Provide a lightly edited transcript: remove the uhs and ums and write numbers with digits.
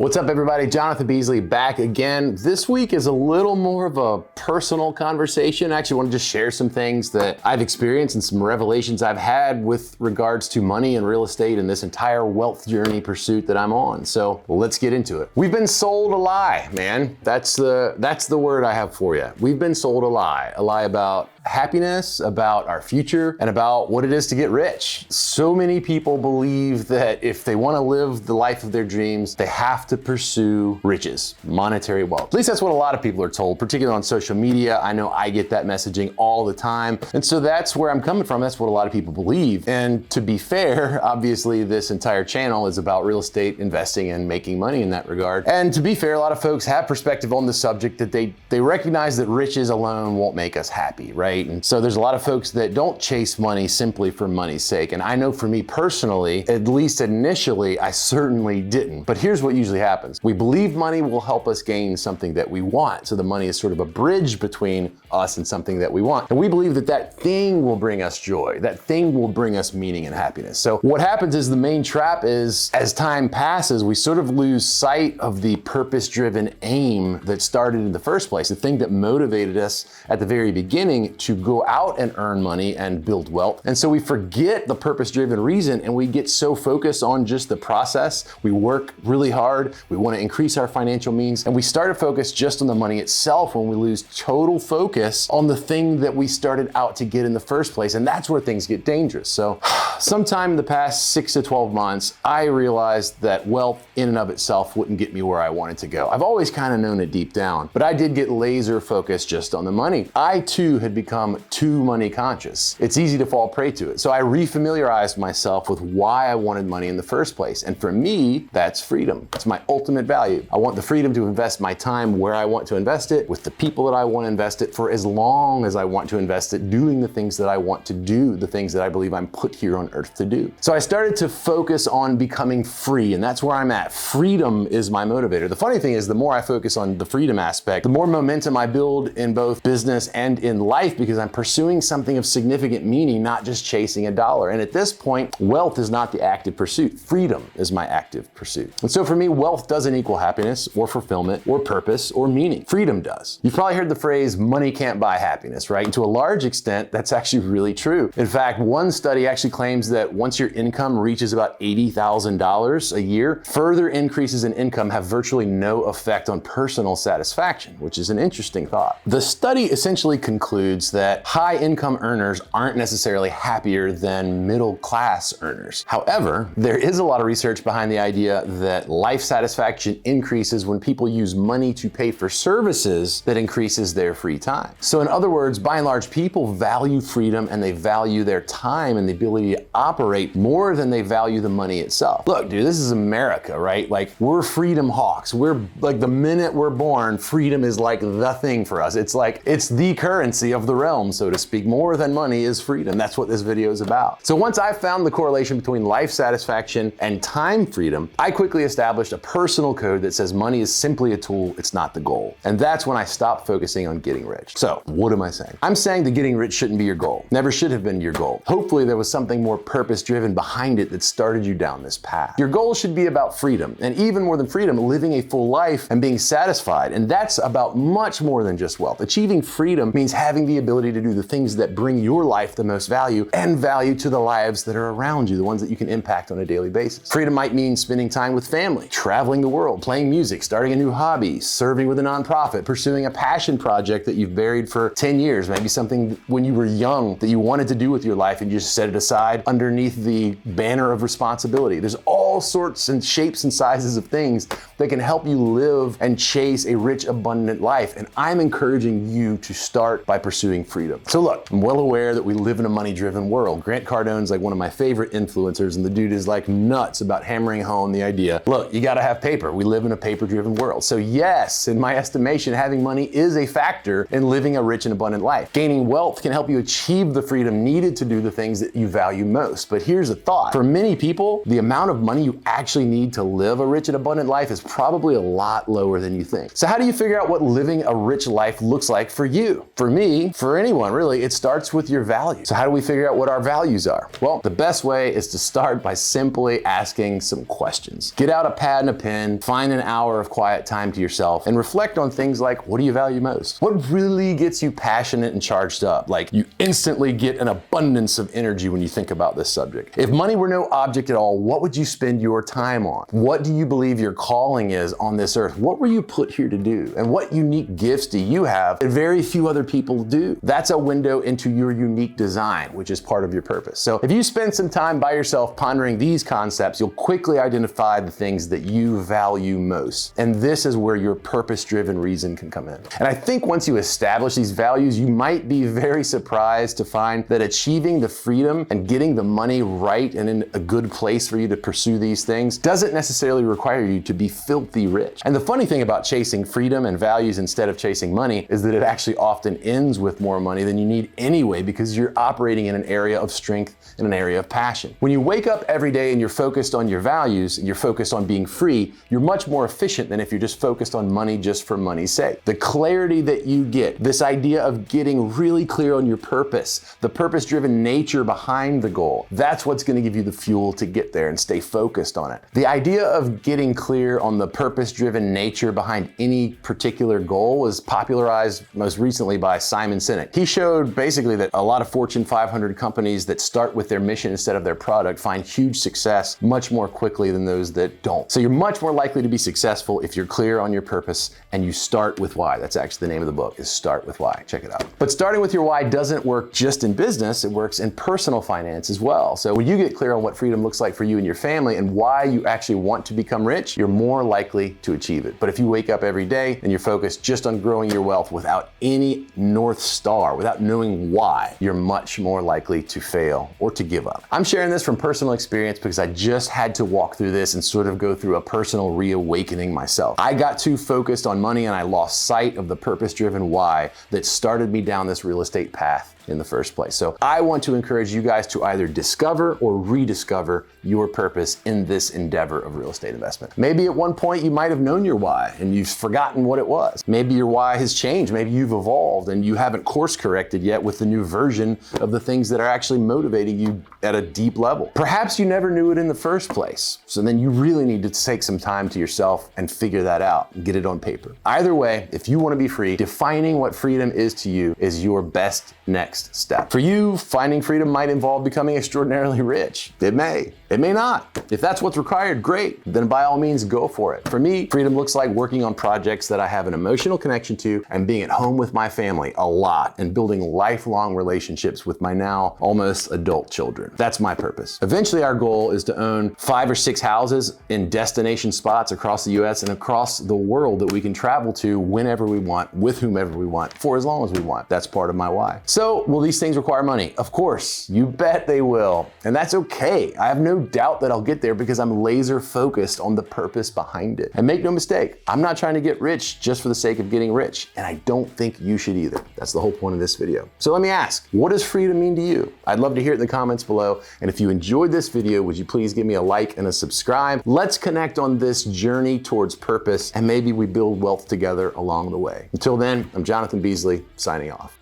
What's up, everybody? Jonathan Beasley back again. This week is a little more of a personal conversation. I actually want to just share some things that I've experienced and some revelations I've had with regards to money and real estate and this entire wealth journey pursuit that I'm on. So let's get into it. We've been sold a lie, man. That's the word I have for you. We've been sold a lie about happiness, about our future, and about what it is to get rich. So many people believe that if they want to live the life of their dreams, they have to pursue riches, monetary wealth. At least that's what a lot of people are told, particularly on social media. I know I get that messaging all the time. And so that's where I'm coming from. That's what a lot of people believe. And to be fair, obviously this entire channel is about real estate investing and making money in that regard. And to be fair, a lot of folks have perspective on the subject that they recognize that riches alone won't make us happy, right? And so there's a lot of folks that don't chase money simply for money's sake. And I know for me personally, at least initially, I certainly didn't. But here's what usually happens. We believe money will help us gain something that we want. So the money is sort of a bridge between us and something that we want. And we believe that that thing will bring us joy. That thing will bring us meaning and happiness. So what happens is the main trap is as time passes, we sort of lose sight of the purpose-driven aim that started in the first place, the thing that motivated us at the very beginning to go out and earn money and build wealth. And so we forget the purpose-driven reason and we get so focused on just the process. We work really hard. We want to increase our financial means. And we start to focus just on the money itself when we lose total focus on the thing that we started out to get in the first place. And that's where things get dangerous. So sometime in the past 6 to 12 months, I realized that wealth in and of itself wouldn't get me where I wanted to go. I've always kind of known it deep down, but I did get laser focused just on the money. I too had become too money conscious. It's easy to fall prey to it. So I refamiliarized myself with why I wanted money in the first place. And for me, that's freedom. It's my ultimate value. I want the freedom to invest my time where I want to invest it, with the people that I want to invest it for as long as I want to invest it, doing the things that I want to do, the things that I believe I'm put here on earth to do. So I started to focus on becoming free, and that's where I'm at. Freedom is my motivator. The funny thing is, the more I focus on the freedom aspect, the more momentum I build in both business and in life, because I'm pursuing something of significant meaning, not just chasing a dollar. And at this point, wealth is not the active pursuit. Freedom is my active pursuit. And so for me, wealth doesn't equal happiness or fulfillment or purpose or meaning. Freedom does. You've probably heard the phrase, money can't buy happiness, right? And to a large extent, that's actually really true. In fact, one study actually claims that once your income reaches about $80,000 a year, further increases in income have virtually no effect on personal satisfaction, which is an interesting thought. The study essentially concludes that high income earners aren't necessarily happier than middle class earners. However, there is a lot of research behind the idea that life satisfaction increases when people use money to pay for services that increases their free time. So in other words, by and large, people value freedom and they value their time and the ability to operate more than they value the money itself. Look, dude, this is America, right? Like, we're freedom hawks. We're like, the minute we're born, freedom is like the thing for us. It's like, it's the currency of the realm, so to speak. More than money is freedom. That's what this video is about. So once I found the correlation between life satisfaction and time freedom, I quickly established a personal code that says money is simply a tool, it's not the goal. And that's when I stopped focusing on getting rich. So what am I saying? I'm saying that getting rich shouldn't be your goal. Never should have been your goal. Hopefully there was something more purpose-driven behind it that started you down this path. Your goal should be about freedom, and even more than freedom, living a full life and being satisfied. And that's about much more than just wealth. Achieving freedom means having the ability to do the things that bring your life the most value and value to the lives that are around you, the ones that you can impact on a daily basis. Freedom might mean spending time with family, traveling the world, playing music, starting a new hobby, serving with a nonprofit, pursuing a passion project that you've buried for 10 years, maybe something when you were young that you wanted to do with your life and you just set it aside underneath the banner of responsibility. There's all sorts and shapes and sizes of things that can help you live and chase a rich, abundant life. And I'm encouraging you to start by pursuing freedom. So look, I'm well aware that we live in a money-driven world. Grant Cardone's like one of my favorite influencers, and the dude is like nuts about hammering home the idea, look, you gotta have paper. We live in a paper-driven world. So yes, in my estimation, having money is a factor in living a rich and abundant life. Gaining wealth can help you achieve the freedom needed to do the things that you value most. But here's a thought. For many people, the amount of money you actually need to live a rich and abundant life is probably a lot lower than you think. So how do you figure out what living a rich life looks like for you? For me, for anyone really, it starts with your values. So how do we figure out what our values are? Well, the best way is to start by simply asking some questions. Get out a pad and a pen, find an hour of quiet time to yourself, and reflect on things like, what do you value most? What really gets you passionate and charged up? Like, you instantly get an abundance of energy when you think about this subject. If money were no object at all, what would you spend your time on? What do you believe your calling is on this earth? What were you put here to do? And what unique gifts do you have that very few other people do? That's a window into your unique design, which is part of your purpose. So if you spend some time by yourself pondering these concepts, you'll quickly identify the things that you value most. And this is where your purpose-driven reason can come in. And I think once you establish these values, you might be very surprised to find that achieving the freedom and getting the money right and in a good place for you to pursue these things doesn't necessarily require you to be filthy rich. And the funny thing about chasing freedom and values instead of chasing money is that it actually often ends with more money than you need anyway, because you're operating in an area of strength and an area of passion. When you wake up every day and you're focused on your values and you're focused on being free, you're much more efficient than if you're just focused on money just for money's sake. The clarity that you get, this idea of getting really clear on your purpose, the purpose-driven nature behind the goal, that's what's going to give you the fuel to get there and stay focused on it. The idea of getting clear on the purpose-driven nature behind any particular goal was popularized most recently by Simon Sinek. He showed basically that a lot of Fortune 500 companies that start with their mission instead of their product find huge success much more quickly than those that don't. So you're much more likely to be successful if you're clear on your purpose and you start with why. That's actually the name of the book, is Start With Why. Check it out. But starting with your why doesn't work just in business, it works in personal finance as well. So when you get clear on what freedom looks like for you and your family and why you actually want to become rich, you're more likely to achieve it. But if you wake up every day and you're focused just on growing your wealth without any North Star, without knowing why, you're much more likely to fail or to give up. I'm sharing this from personal experience because I just had to walk through this and sort of go through a personal reawakening myself. I got too focused on money and I lost sight of the purpose-driven why that started me down this real estate path in the first place. So I want to encourage you guys to either discover or rediscover your purpose in this endeavor of real estate investment. Maybe at one point you might have known your why and you've forgotten what it was. Maybe your why has changed. Maybe you've evolved and you haven't course corrected yet with the new version of the things that are actually motivating you at a deep level. Perhaps you never knew it in the first place. So then you really need to take some time to yourself and figure that out and get it on paper. Either way, if you want to be free, defining what freedom is to you is your best next step. For you, finding freedom might involve becoming extraordinarily rich. It may not. If that's what's required, great. Then by all means, go for it. For me, freedom looks like working on projects that I have an emotional connection to and being at home with my family a lot and building lifelong relationships with my now almost adult children. That's my purpose. Eventually, our goal is to own 5 or 6 houses in destination spots across the US and across the world that we can travel to whenever we want, with whomever we want, for as long as we want. That's part of my why. So, will these things require money? Of course, you bet they will. And that's okay. I have no doubt that I'll get there because I'm laser focused on the purpose behind it. And make no mistake, I'm not trying to get rich just for the sake of getting rich. And I don't think you should either. That's the whole point of this video. So let me ask, what does freedom mean to you? I'd love to hear it in the comments below. And if you enjoyed this video, would you please give me a like and a subscribe? Let's connect on this journey towards purpose and maybe we build wealth together along the way. Until then, I'm Jonathan Beasley, signing off.